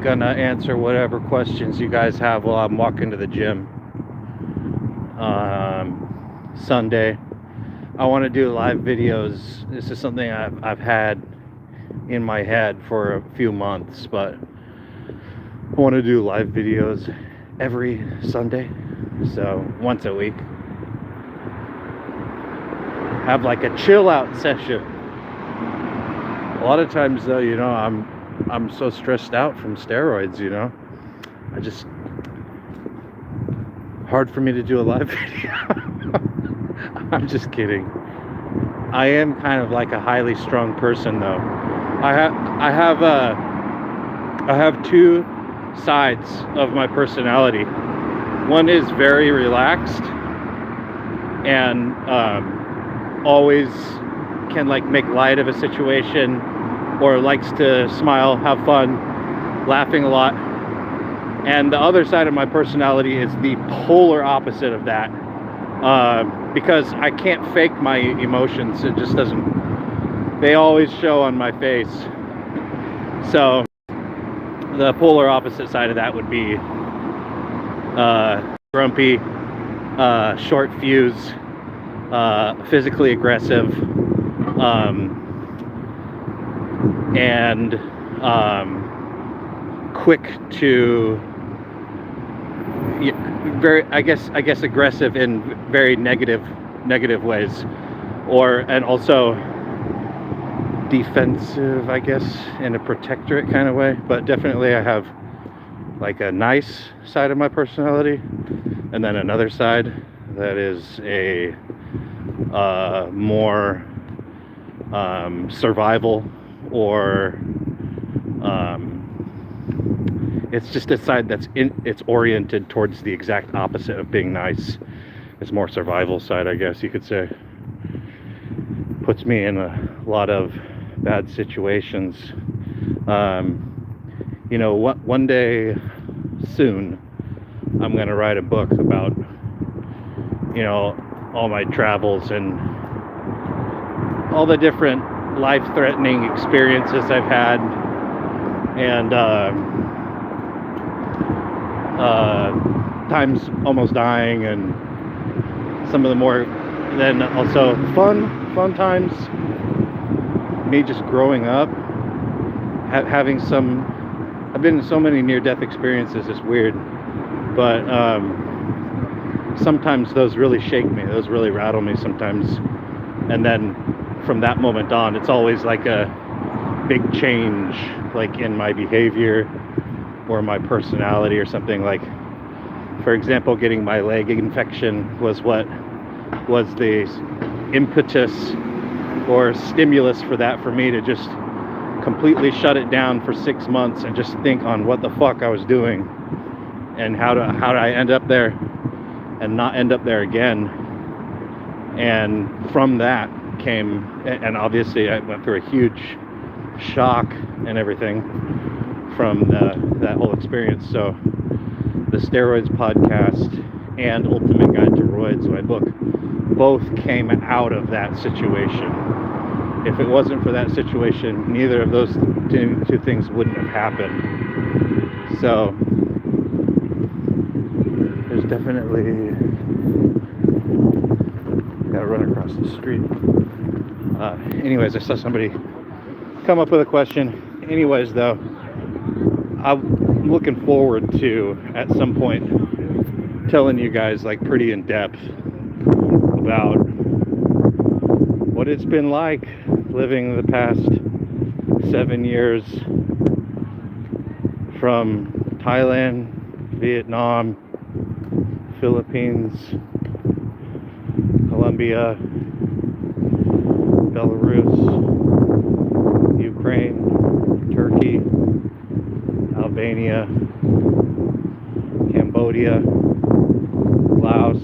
gonna answer whatever questions you guys have while I'm walking to the gym. Sunday, I want to do live videos. This is something I've had in my head for a few months, but I want to do live videos every Sunday, so once a week. Have like a chill out session. A lot of times though, I'm so stressed out from steroids, hard for me to do a live video. I'm just kidding. I am kind of like a highly strung person though. I have two sides of my personality. One is very relaxed and always can like make light of a situation, or likes to smile, have fun, laughing a lot. And the other side of my personality is the polar opposite of that, because I can't fake my emotions. It just doesn't, they always show on my face. So the polar opposite side of that would be grumpy, short fuse, physically aggressive, and quick to I guess aggressive in very negative ways, and also defensive, I guess, in a protectorate kind of way. But definitely I have like a nice side of my personality, and then another side that is a more survival, or it's just a side it's oriented towards the exact opposite of being nice. It's more survival side, I guess you could say. Puts me in a lot of bad situations. One day soon I'm gonna write a book about all my travels and all the different life-threatening experiences I've had, and times almost dying, and some of the more, then also fun times, me just growing up, having I've been in so many near-death experiences. It's weird, but sometimes those really shake me, those really rattle me sometimes, and then from that moment on, it's always like a big change, like in my behavior or my personality or something. Like, for example, getting my leg infection was what was the impetus or stimulus for that, for me to just completely shut it down for 6 months and just think on what the fuck I was doing, and how do I end up there and not end up there again. And from that came, and obviously I went through a huge shock and everything from that whole experience. So the Steroids podcast and Ultimate Guide to Roids, my book, both came out of that situation. If it wasn't for that situation, neither of those two things wouldn't have happened. So there's definitely, gotta run across the street. Anyways, I saw somebody come up with a question. Anyways, though, I'm looking forward to, at some point, telling you guys like pretty in depth about what it's been like living the past 7 years from Thailand, Vietnam, Philippines, Colombia, Belarus, Ukraine, Turkey, Albania, Cambodia, Laos,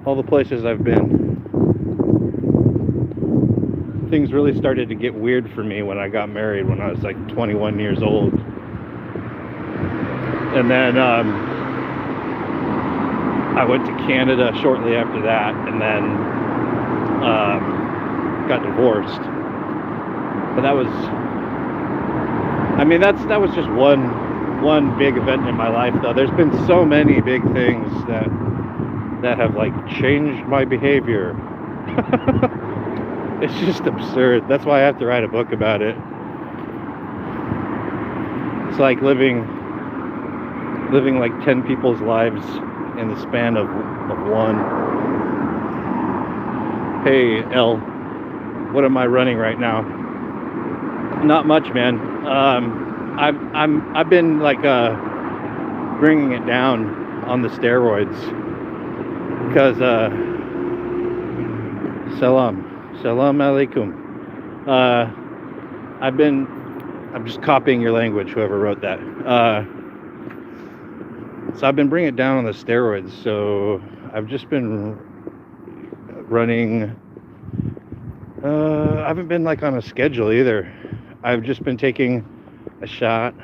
all the places I've been. Things really started to get weird for me when I got married when I was like 21 years old. And then I went to Canada shortly after that, and then got divorced. But that was I mean, that was just one big event in my life, though. There's been so many big things that have like changed my behavior. It's just absurd. That's why I have to write a book about it. It's like living like 10 people's lives in the span of one. Hey, L, what am I running right now? Not much, man. I've been like bringing it down on the steroids because salam alaikum. I'm just copying your language, whoever wrote that. So I've been bringing it down on the steroids. So I've just been running. I haven't been like on a schedule either. I've just been taking a shot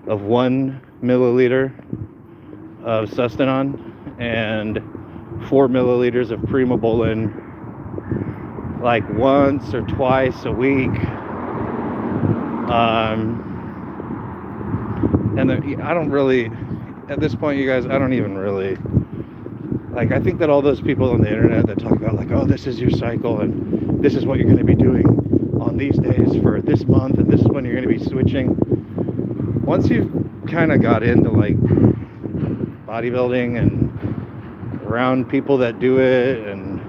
of 1 milliliter of Sustanon and 4 milliliters of Primobolan, like once or twice a week. And I don't really, at this point, you guys, I don't even really, like, I think that all those people on the internet that talk about like, oh, this is your cycle and this is what you're going to be doing on these days for this month and this is when you're going to be switching. Once you've kind of got into like bodybuilding and around people that do it and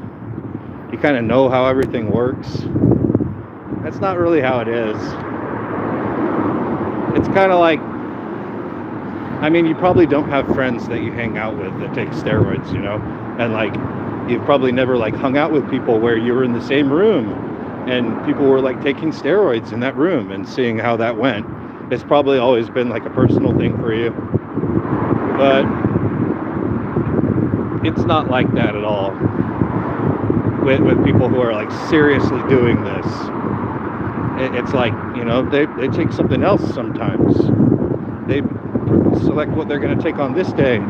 you kind of know how everything works, that's not really how it is. It's kind of like, I mean, you probably don't have friends that you hang out with that take steroids, you know, and like you've probably never like hung out with people where you were in the same room and people were like taking steroids in that room and seeing how that went. It's probably always been like a personal thing for you, but it's not like that at all with people who are like seriously doing this. It's like, you know, they take something else sometimes. They select what they're going to take on this day.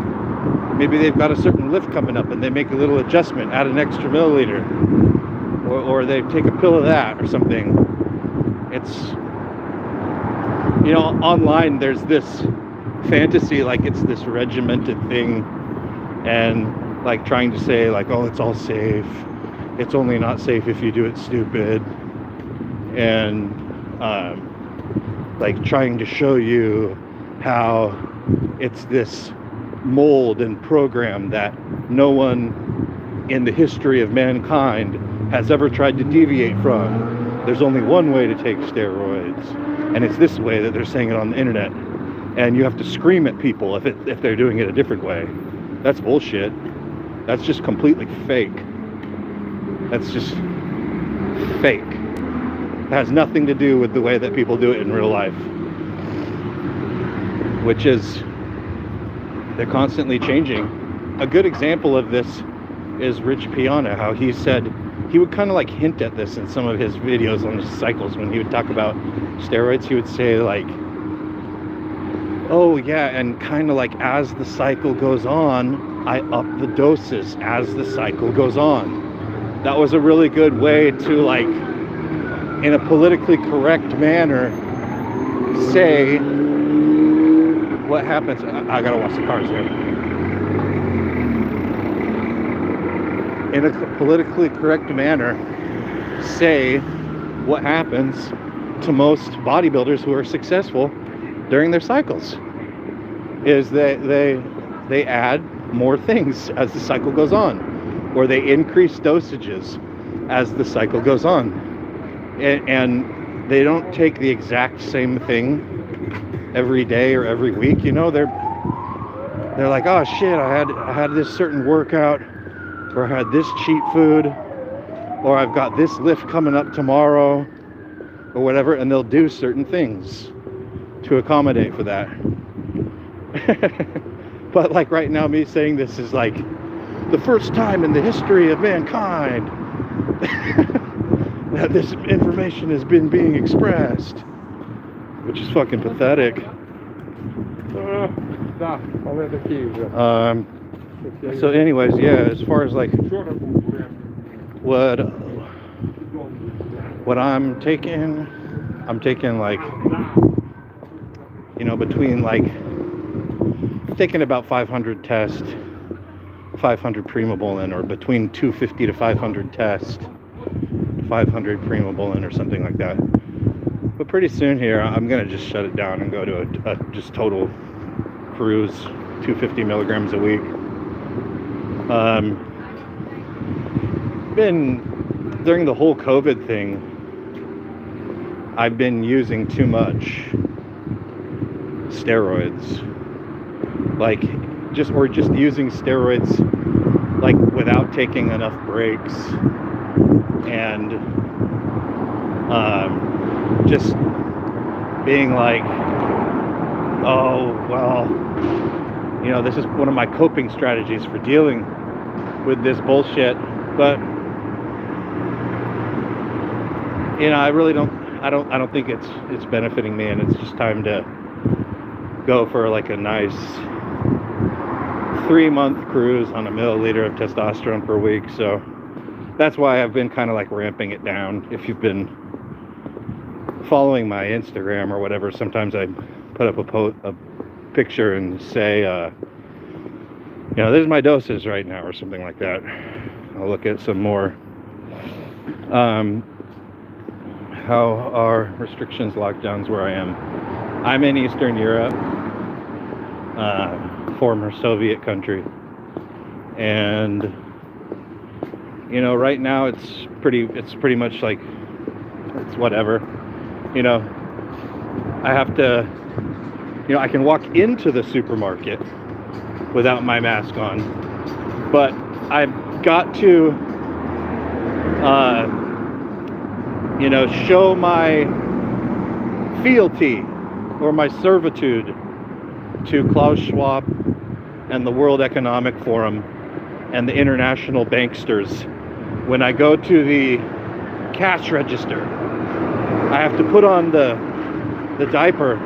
Maybe they've got a certain lift coming up and they make a little adjustment, add an extra milliliter, or they take a pill of that or something. It's, you know, online there's this fantasy like it's this regimented thing and like trying to say like, oh, it's all safe. It's only not safe if you do it stupid. And like trying to show you how it's this mold and program that no one in the history of mankind has ever tried to deviate from. There's only one way to take steroids, and it's this way that they're saying it on the internet, and you have to scream at people if they're doing it a different way. That's bullshit. That's just completely fake. That's just fake. It has nothing to do with the way that people do it in real life, which is they're constantly changing. A good example of this is Rich Piana, how he said he would kind of like hint at this in some of his videos on his cycles. When he would talk about steroids, he would say like, oh yeah, and kind of like as the cycle goes on, I up the doses as the cycle goes on. That was a really good way to like, in a politically correct manner, say what happens. I gotta watch the cars here. In a politically correct manner, say what happens to most bodybuilders who are successful during their cycles is that they add more things as the cycle goes on, or they increase dosages as the cycle goes on, and they don't take the exact same thing every day or every week. You know, they're like, oh shit, I had this certain workout, or I had this cheat food, or I've got this lift coming up tomorrow, or whatever, and they'll do certain things to accommodate for that. But like right now, me saying this is like the first time in the history of mankind that this information has been being expressed, which is fucking pathetic. So anyways, yeah, as far as like what I'm taking like between like thinking about 500 test, 500 Primobolan, or between 250 to 500 test, 500 Primobolan, or something like that. But pretty soon here, I'm gonna just shut it down and go to a just total cruise, 250 milligrams a week. During the whole COVID thing, I've been using too much steroids, like just using steroids like without taking enough breaks, and just being like, oh well, this is one of my coping strategies for dealing with this bullshit. But I really don't think it's benefiting me, and it's just time to go for like a nice 3-month cruise on 1 milliliter of testosterone per week. So that's why I've been kind of like ramping it down. If you've been following my Instagram or whatever, sometimes I put up a picture and say, this is my doses right now, or something like that. I'll look at some more. How are restrictions, lockdowns where I am? I'm in Eastern Europe, former Soviet country, and right now it's pretty much like it's whatever. I have to, I can walk into the supermarket without my mask on, but I've got to show my fealty or my servitude to Klaus Schwab and the World Economic Forum and the international banksters. When I go to the cash register, I have to put on the diaper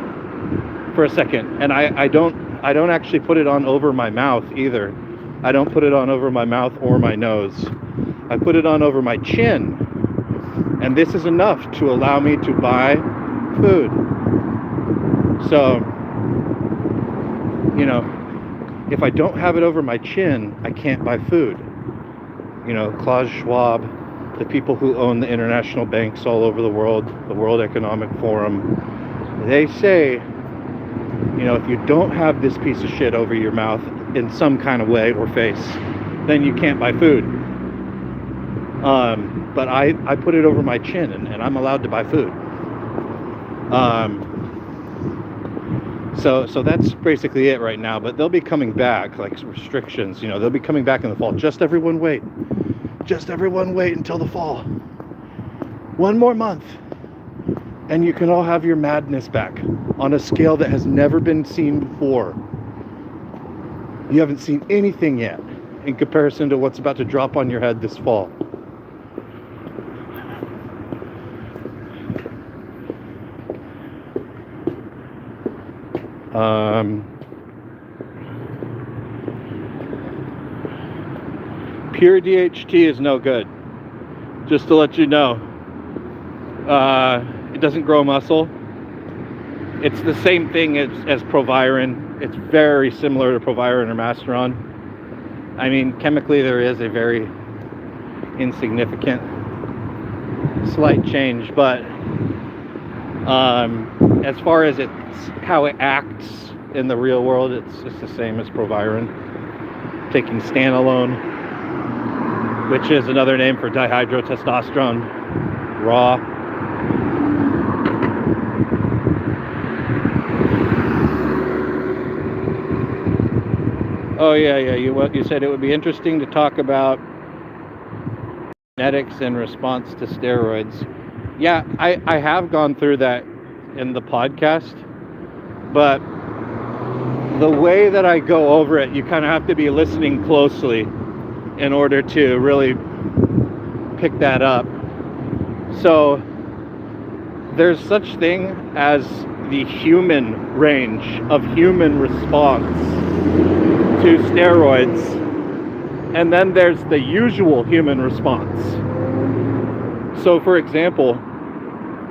for a second, and I don't actually put it on over my mouth either. I don't put it on over my mouth or my nose. I put it on over my chin, and this is enough to allow me to buy food. So, if I don't have it over my chin, I can't buy food. Klaus Schwab, the people who own the international banks all over the world, the World Economic Forum, they say, if you don't have this piece of shit over your mouth in some kind of way or face, then you can't buy food. But I put it over my chin, and I'm allowed to buy food. So that's basically it right now. But they'll be coming back, like restrictions. They'll be coming back in the fall. Just everyone wait until the fall. 1 more month, and you can all have your madness back on a scale that has never been seen before. You haven't seen anything yet in comparison to what's about to drop on your head this fall. Pure DHT is no good. Just to let you know. It doesn't grow muscle. It's the same thing as Proviron. It's very similar to Proviron or Masteron. I mean, chemically there is a very insignificant slight change, but as far as how it acts in the real world, it's the same as Proviron. Taking Standalone, which is another name for dihydrotestosterone raw. Oh yeah. You said it would be interesting to talk about genetics in response to steroids. Yeah, I have gone through that in the podcast, but the way that I go over it, you kind of have to be listening closely in order to really pick that up. So there's such thing as the human range of human response to steroids, and then there's the usual human response. So for example,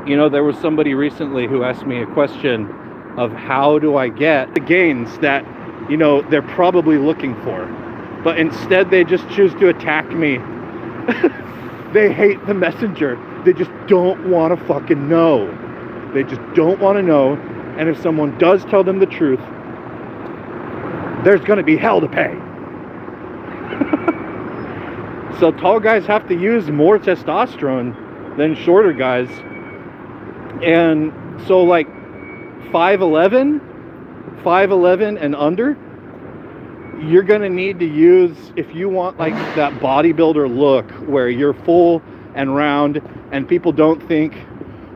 there was somebody recently who asked me a question of how do I get the gains that, you know, they're probably looking for. But instead they just choose to attack me. They hate the messenger. They just don't want to fucking know. They just don't want to know. And if someone does tell them the truth, there's going to be hell to pay. So tall guys have to use more testosterone than shorter guys. And so like 5'11" and under, you're going to need to use, if you want like that bodybuilder look where you're full and round and people don't think,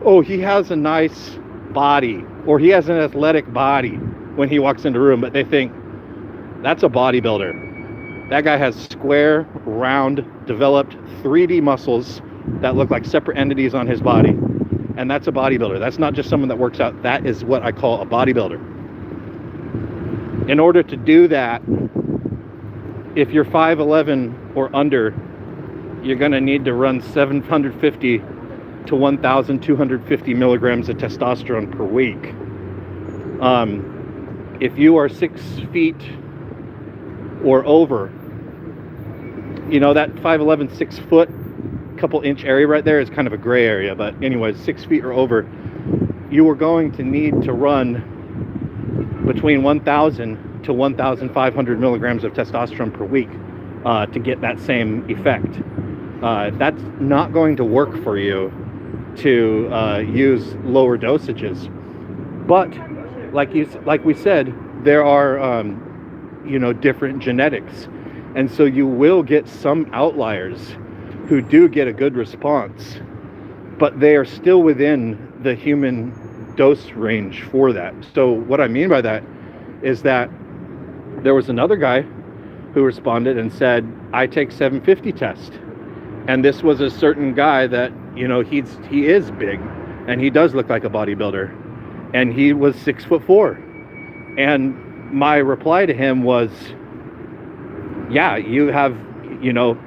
oh, he has a nice body or he has an athletic body when he walks into a room, but they think that's a bodybuilder. That guy has square, round, developed 3D muscles that look like separate entities on his body. And that's a bodybuilder. That's not just someone that works out. That is what I call a bodybuilder. In order to do that, if you're 5'11" or under, you're going to need to run 750 to 1,250 milligrams of testosterone per week. If you are 6 feet or over, you know, that 5'11", 6 foot, couple inch area right there is kind of a gray area, but anyways, 6 feet or over, you are going to need to run between 1,000 to 1,500 milligrams of testosterone per week to get that same effect. That's not going to work for you to use lower dosages. But like we said, there are you know, different genetics, and so you will get some outliers who do get a good response, but they are still within the human dose range for that. So what I mean by that is that there was another guy who responded and said, I take 750 test. And this was a certain guy that, you know, he is big and he does look like a bodybuilder, and he was 6'4". And my reply to him was, yeah, you have, you know,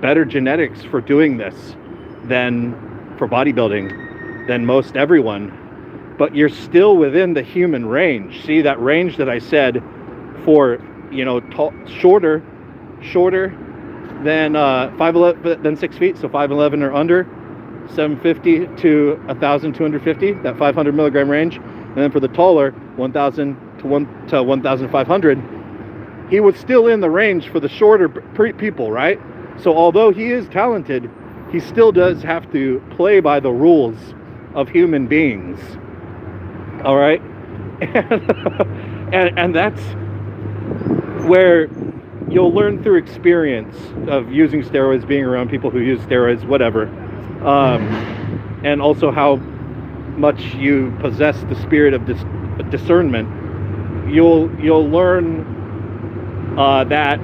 better genetics for doing this than for bodybuilding than most everyone, but you're still within the human range. See that range that I said for, you know, shorter than 5'11", than 6 feet, so 5'11" or under, 750 to 1,250, that 500 milligram range, and then for the taller, 1,000 to 1,500. He was still in the range for the shorter people, right? So although he is talented, he still does have to play by the rules of human beings. All right? And that's where you'll learn through experience of using steroids, being around people who use steroids, whatever. And also how much you possess the spirit of discernment. You'll learn that,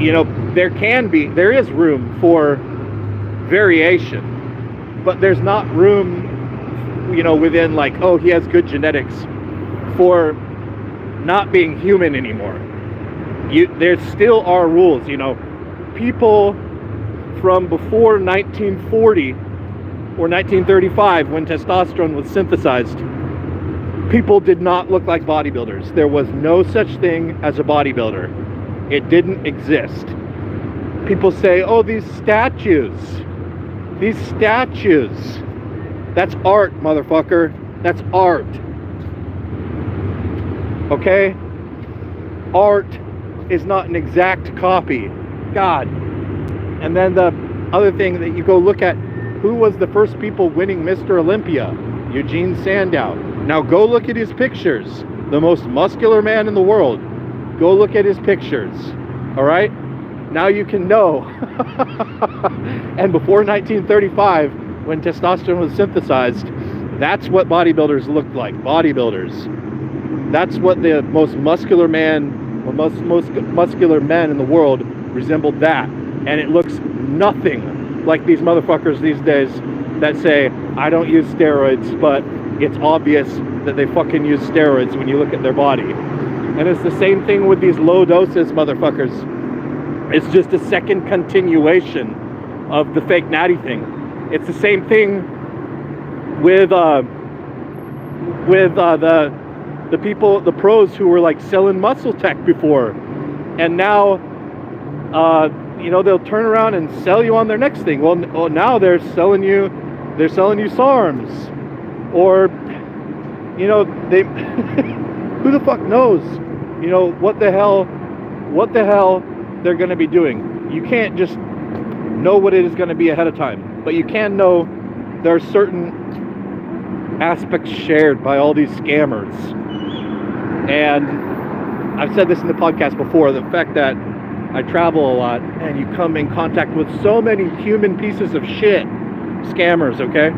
you know, there is room for variation, but there's not room, you know, within like, oh, he has good genetics for not being human anymore. There still are rules, you know. People from before 1940 or 1935, when testosterone was synthesized, people did not look like bodybuilders. There was no such thing as a bodybuilder. It didn't exist. People say, oh, these statues. That's art, motherfucker. That's art. Okay? Art is not an exact copy. God. And then the other thing that you go look at, who was the first people winning Mr. Olympia? Eugene Sandow. Now go look at his pictures. The most muscular man in the world. Go look at his pictures. All right? Now you can know. And before 1935, when testosterone was synthesized, that's what bodybuilders looked like. Bodybuilders. That's what the most muscular man, or most muscular men in the world resembled that. And it looks nothing like these motherfuckers these days that say, I don't use steroids, but it's obvious that they fucking use steroids when you look at their body. And it's the same thing with these low doses motherfuckers. It's just a second continuation of the fake natty thing. It's the same thing with with the people, the pros who were like selling muscle tech before, and now they'll turn around and sell you on their next thing. Well, now they're selling you SARMs, or they who the fuck knows what the hell they're going to be doing. You can't just know what it is going to be ahead of time, but you can know there are certain aspects shared by all these scammers. And I've said this in the podcast before, the fact that I travel a lot and you come in contact with so many human pieces of shit, scammers, okay?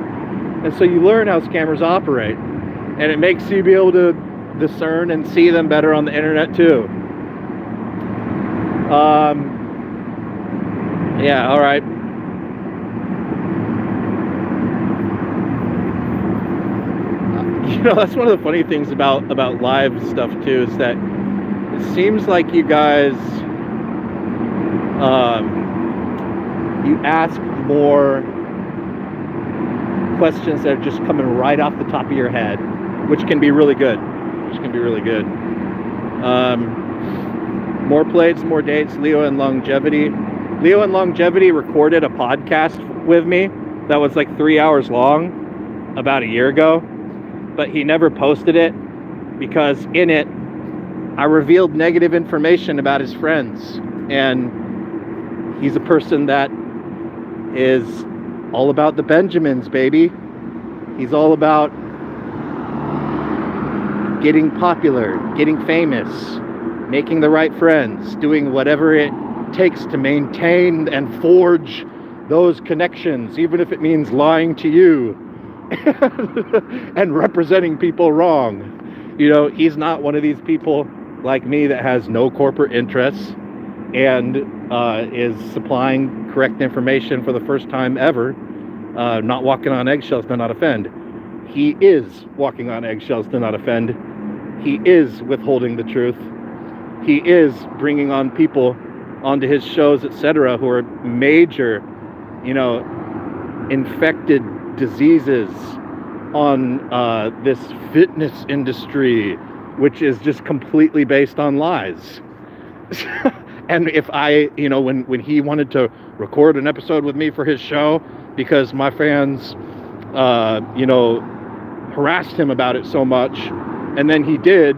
And so you learn how scammers operate, and it makes you be able to discern and see them better on the internet too. Yeah, all right. That's one of the funny things about live stuff too, is that it seems like you guys you ask more questions that are just coming right off the top of your head, which can be really good. More plates, more dates, Leo and Longevity. Leo and Longevity recorded a podcast with me that was like 3 hours long about a year ago, but he never posted it because in it I revealed negative information about his friends, and he's a person that is all about the Benjamins, baby. He's all about getting popular, getting famous, making the right friends, doing whatever it takes to maintain and forge those connections, even if it means lying to you and representing people wrong. He's not one of these people like me that has no corporate interests and is supplying correct information for the first time ever, not walking on eggshells to not offend. He is walking on eggshells to not offend. He is withholding the truth. He is bringing on people onto his shows, etc., who are major, infected diseases on this fitness industry, which is just completely based on lies. And if I, when he wanted to record an episode with me for his show because my fans, harassed him about it so much, and then he did,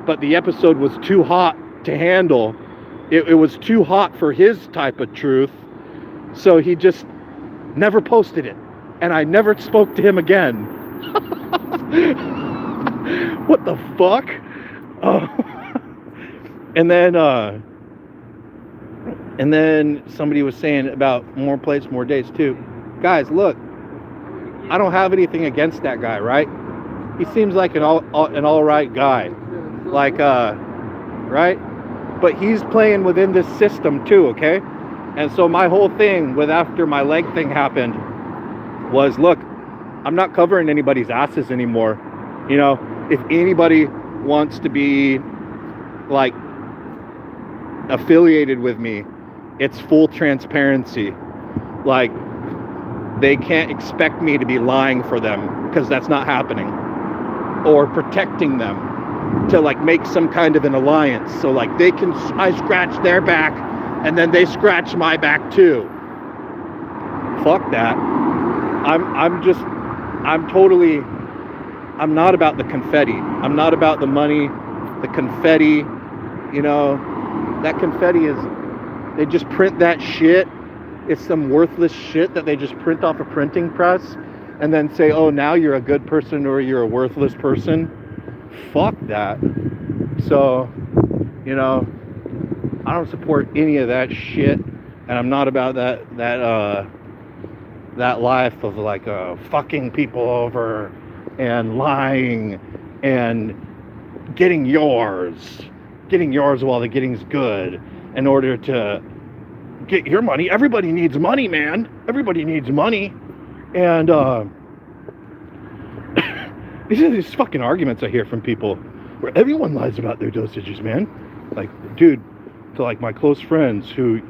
but the episode was too hot to handle. It was too hot for his type of truth, so he just never posted it, and I never spoke to him again. What the fuck? Oh. And then somebody was saying about more plates, more dates too. Guys, look, I don't have anything against that guy, right? He seems like an all right guy, like right? But he's playing within this system too, okay? And so my whole thing with after my leg thing happened was, look, I'm not covering anybody's asses anymore. If anybody wants to be like affiliated with me, it's full transparency. Like, they can't expect me to be lying for them, because that's not happening, or protecting them to like make some kind of an alliance, so like I scratch their back and then they scratch my back too. Fuck that. I'm not about the confetti. I'm not about the money, the confetti. That confetti is, they just print that shit. It's some worthless shit that they just print off a printing press and then say, oh, now you're a good person or you're a worthless person. Fuck that. So, I don't support any of that shit, and I'm not about that life of like fucking people over and lying and getting yours while the getting's good in order to get your money. Everybody needs money, man. Everybody needs money. And these are these fucking arguments I hear from people where everyone lies about their dosages, man. Like, dude, to like my close friends who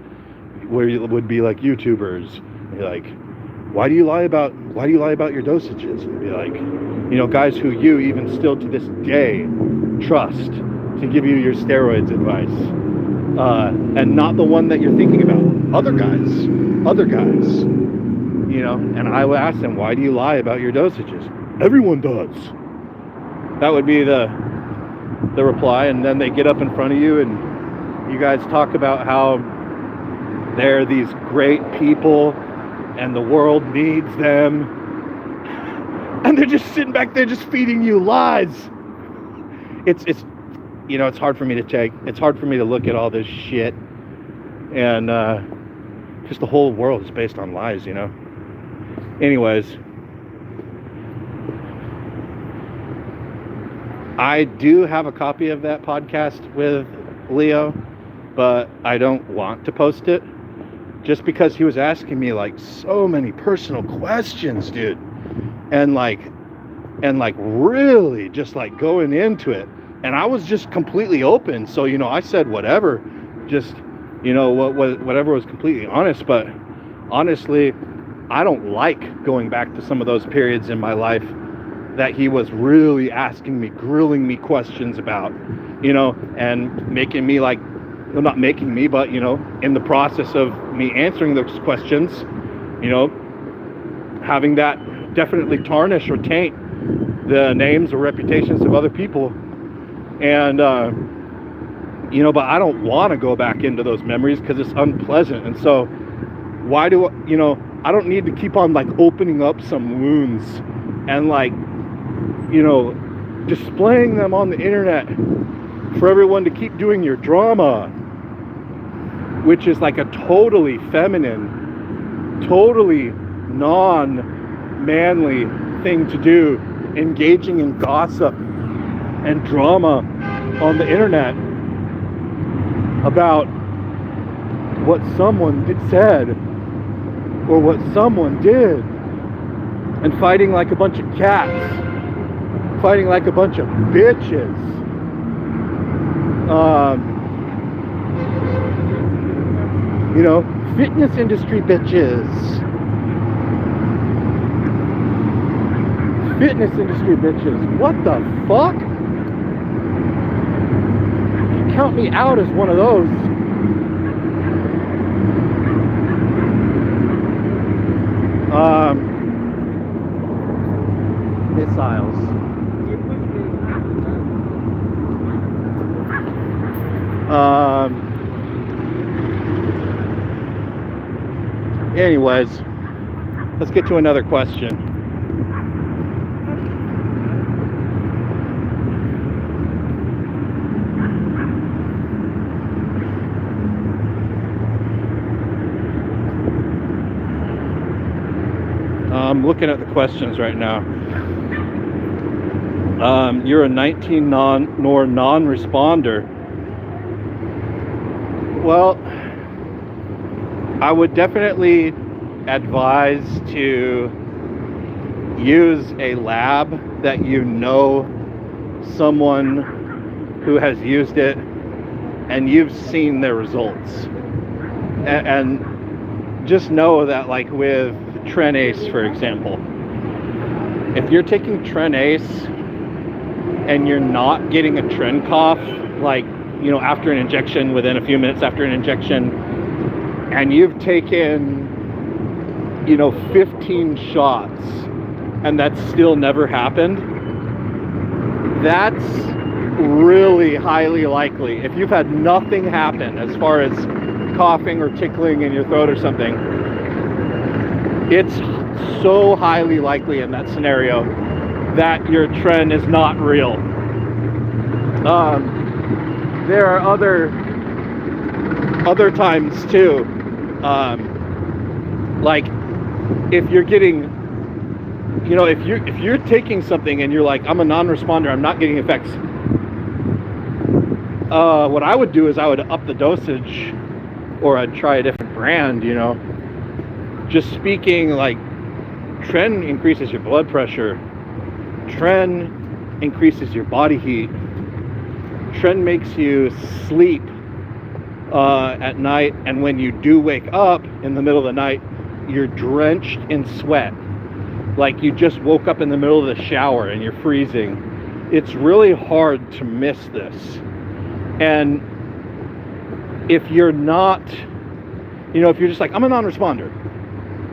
would be like YouTubers, like, why do you lie about your dosages? And be like, guys who you even still to this day trust to give you your steroids advice, and not the one that you're thinking about. Other guys, and I would ask them, why do you lie about your dosages? Everyone does. That would be the reply. And then they get up in front of you and you guys talk about how they're these great people and the world needs them, and they're just sitting back there just feeding you lies. It's hard for me to take. It's hard for me to look at all this shit, and just the whole world is based on lies. Anyways, I do have a copy of that podcast with Leo, but I don't want to post it just because he was asking me like so many personal questions, dude, and really just like going into it, and I was just completely open. So I said whatever, just whatever was completely honest. But honestly, I don't like going back to some of those periods in my life that he was really asking me, grilling me questions about, and making me like, well, not making me, but in the process of me answering those questions, having that definitely tarnish or taint the names or reputations of other people. And but I don't want to go back into those memories because it's unpleasant. And so why do I don't need to keep on like opening up some wounds and like displaying them on the internet for everyone to keep doing your drama, which is like a totally feminine, totally non-manly thing to do, engaging in gossip and drama on the internet about what someone said or what someone did, and fighting like a bunch of cats, fighting like a bunch of bitches. Fitness industry bitches. Fitness industry bitches. What the fuck? Count me out as one of those. Missiles. Anyways, let's get to another question. I'm looking at the questions right now. You're a 19 non-responder. Well, I would definitely advise to use a lab that someone who has used it and you've seen their results. And just know that, like with Tren-Ace, for example, if you're taking Tren-Ace and you're not getting a tren cough, like, after an injection, within a few minutes after an injection, and you've taken, 15 shots and that's still never happened, that's really highly likely. If you've had nothing happen as far as coughing or tickling in your throat or something, it's so highly likely in that scenario that your tren is not real. There are other times too, like if you're getting, if you're taking something and you're like, I'm a non-responder, I'm not getting effects, what I would do is I would up the dosage, or I'd try a different brand. Just speaking, like, tren increases your blood pressure, tren increases your body heat, tren makes you sleep at night, and when you do wake up in the middle of the night, you're drenched in sweat, like you just woke up in the middle of the shower and you're freezing, it's really hard to miss this. And if you're not, if you're just like, I'm a non-responder,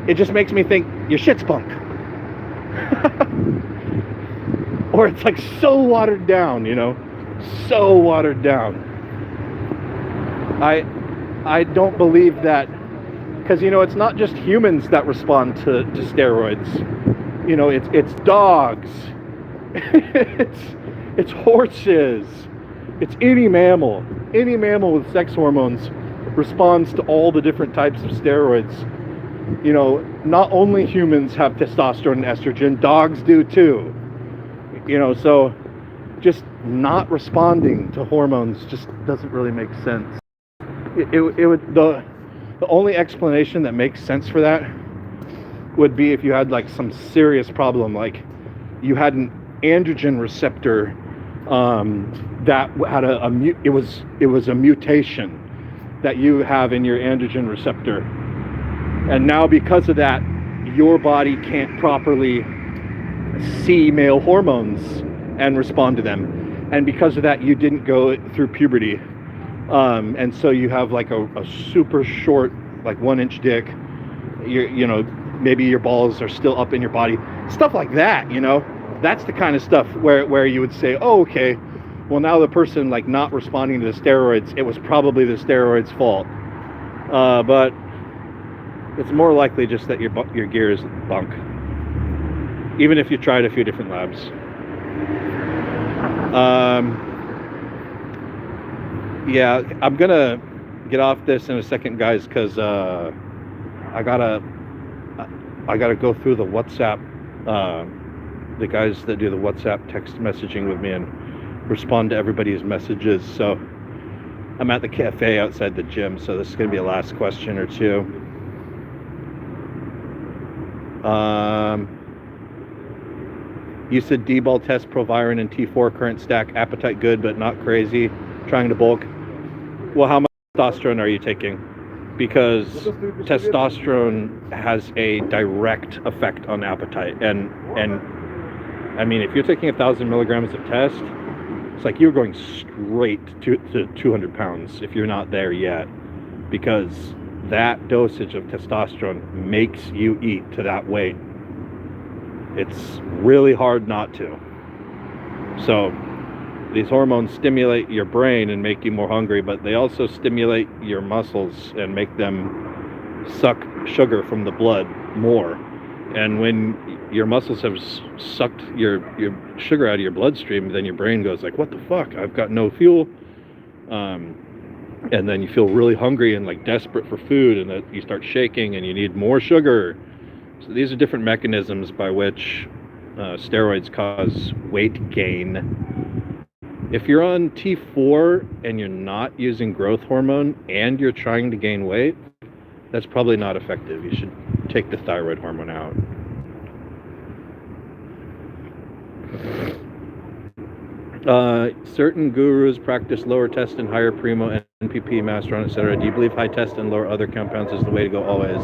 it just makes me think your shit's bunk. Or it's like so watered down, so watered down. I don't believe that, because it's not just humans that respond to steroids. It's dogs, it's horses, it's any mammal with sex hormones responds to all the different types of steroids. Not only humans have testosterone and estrogen, dogs do too. So just not responding to hormones just doesn't really make sense. It would, the only explanation that makes sense for that would be if you had like some serious problem, like you had an androgen receptor that had it was a mutation that you have in your androgen receptor, and now because of that your body can't properly see male hormones and respond to them, and because of that you didn't go through puberty, and so you have like a super short, like 1-inch dick. Maybe your balls are still up in your body, stuff like that. That's the kind of stuff where you would say, oh, okay, well, now the person like not responding to the steroids, it was probably the steroids' fault. But it's more likely just that your gear is bunk, even if you tried a few different labs. Yeah, I'm gonna get off this in a second, guys, because I gotta go through the WhatsApp, the guys that do the WhatsApp text messaging with me and respond to everybody's messages. So I'm at the cafe outside the gym, so this is gonna be a last question or two. You said D-ball test, Proviron and T4 current stack, appetite good but not crazy, trying to bulk. Well, how much testosterone are you taking? Because testosterone has a direct effect on appetite, and I mean, if you're taking 1,000 milligrams of test, it's like you're going straight to 200 pounds if you're not there yet, because that dosage of testosterone makes you eat to that weight. It's really hard not to. So these hormones stimulate your brain and make you more hungry, but they also stimulate your muscles and make them suck sugar from the blood more. And when your muscles have sucked your sugar out of your bloodstream, then your brain goes like, what the fuck? I've got no fuel. And then you feel really hungry and like desperate for food, and that you start shaking and you need more sugar. So these are different mechanisms by which steroids cause weight gain. If you're on T4 and you're not using growth hormone and you're trying to gain weight, that's probably not effective. You should take the thyroid hormone out. Certain gurus practice lower test and higher primo, NPP, Masteron, etc. Do you believe high test and lower other compounds is the way to go always?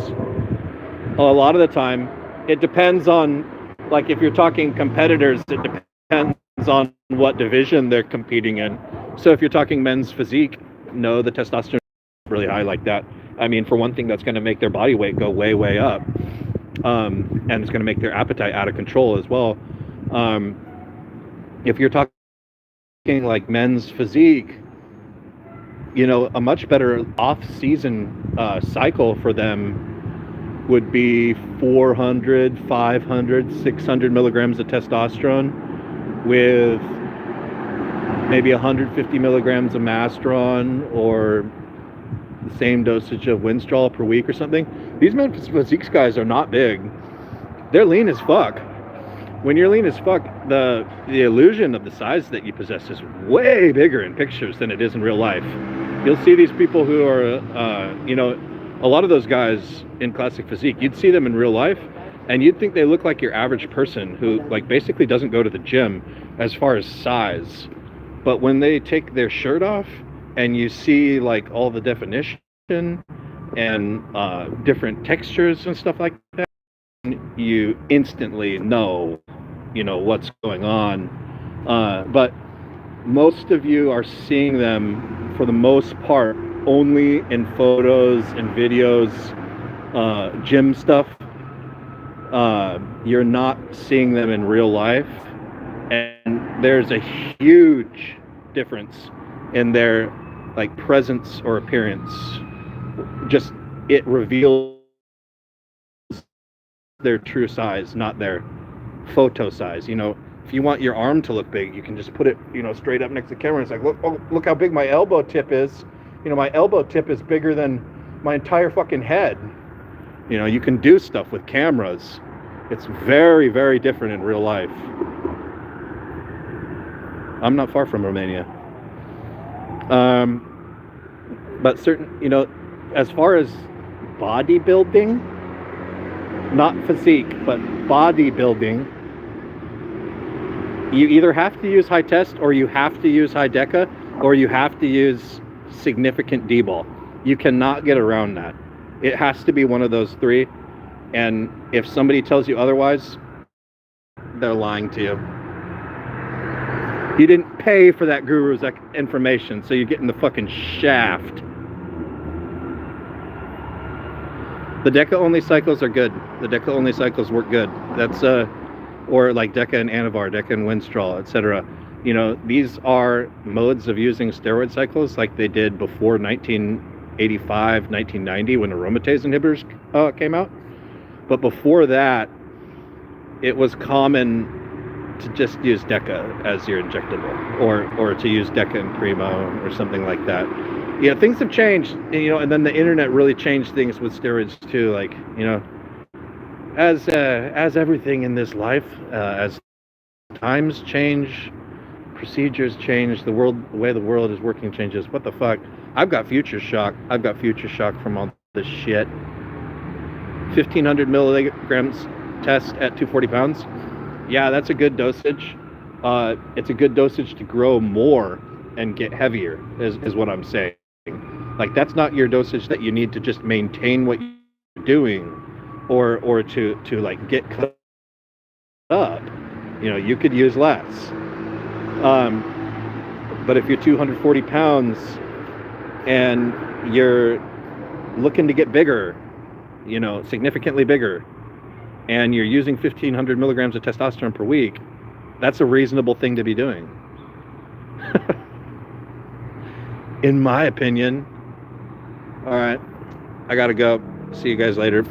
Well, a lot of the time, it depends on, like if you're talking competitors, it depends on what division they're competing in. So if you're talking men's physique, no, the testosterone is really high like that. I mean, for one thing, that's going to make their body weight go way, way up. And it's going to make their appetite out of control as well. If you're talking like men's physique, a much better off-season cycle for them would be 400, 500, 600 milligrams of testosterone with maybe 150 milligrams of Masteron, or the same dosage of Winstrol per week or something. These men's physique guys are not big. They're lean as fuck. When you're lean as fuck, the illusion of the size that you possess is way bigger in pictures than it is in real life. You'll see these people who are, a lot of those guys in classic physique, you'd see them in real life and you'd think they look like your average person who like basically doesn't go to the gym as far as size. But when they take their shirt off and you see like all the definition and different textures and stuff like that, you instantly know, what's going on. But most of you are seeing them, for the most part, only in photos and videos, gym stuff. You're not seeing them in real life, and there's a huge difference in their like presence or appearance. Just it reveals their true size, not their photo size. If you want your arm to look big, you can just put it, straight up next to the camera. And it's like, look how big my elbow tip is. My elbow tip is bigger than my entire fucking head. You can do stuff with cameras. It's very, very different in real life. I'm not far from Romania. But as far as bodybuilding, not physique, but bodybuilding, you either have to use high test, or you have to use high deca, or you have to use significant D-ball. You cannot get around that. It has to be one of those three. And if somebody tells you otherwise, they're lying to you. You didn't pay for that guru's information, so you're getting the fucking shaft. The DECA only cycles are good. The DECA only cycles work good. That's or like DECA and Anavar, DECA and Winstrol, etc. These are modes of using steroid cycles like they did before 1985, 1990 when aromatase inhibitors came out. But before that, it was common to just use DECA as your injectable, or to use DECA and Primo or something like that. Things have changed, and then the internet really changed things with steroids too. Like, as everything in this life, as times change, procedures change, the way the world is working changes. What the fuck? I've got future shock. From all this shit. 1,500 milligrams test at 240 pounds. Yeah, that's a good dosage. It's a good dosage to grow more and get heavier, is what I'm saying. Like, that's not your dosage that you need to just maintain what you're doing, or to like get cut up. You could use less. But if you're 240 pounds and you're looking to get bigger, significantly bigger, and you're using 1,500 milligrams of testosterone per week, that's a reasonable thing to be doing. In my opinion. All right, I gotta go. See you guys later.